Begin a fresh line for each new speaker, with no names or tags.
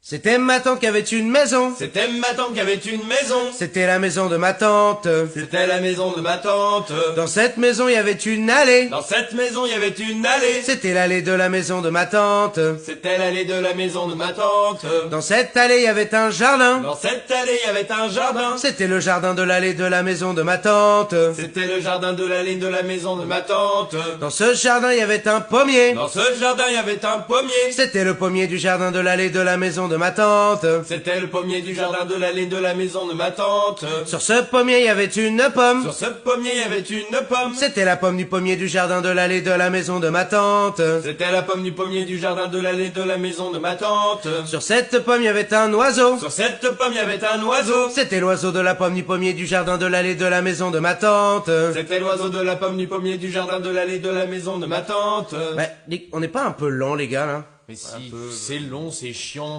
C'était ma tante qui avait une maison.
C'était ma tante qui avait une maison.
C'était la maison de ma tante.
C'était la maison de ma tante.
Dans cette maison, il y avait une allée.
Dans cette maison, il y avait une allée.
C'était l'allée de la maison de ma tante.
C'était l'allée de la maison de ma tante.
Dans cette allée, il y avait un jardin.
Dans cette allée, il y avait un jardin.
C'était le jardin de l'allée de la maison de ma tante.
C'était le jardin de l'allée de la maison de ma tante.
Dans ce jardin, il y avait un pommier.
Dans ce jardin, il y avait un pommier.
C'était le pommier du jardin de l'allée de la maison de ma tante.
C'était le pommier du jardin de l'allée de la maison de ma tante.
Sur ce pommier, il y avait une pomme.
Sur ce pommier, il y avait une pomme.
C'était la pomme du pommier du jardin de l'allée de la maison de ma tante.
C'était la pomme du pommier du jardin de l'allée de la maison de ma tante.
Sur cette pomme, il y avait un oiseau.
Sur cette pomme, il y avait un oiseau.
C'était l'oiseau de la pomme du pommier du jardin de l'allée de la maison de ma tante.
C'était l'oiseau de la pomme du pommier du jardin de l'allée de la maison de ma tante.
On n'est pas un peu lent, les gars, là?
Mais si, c'est long, c'est chiant.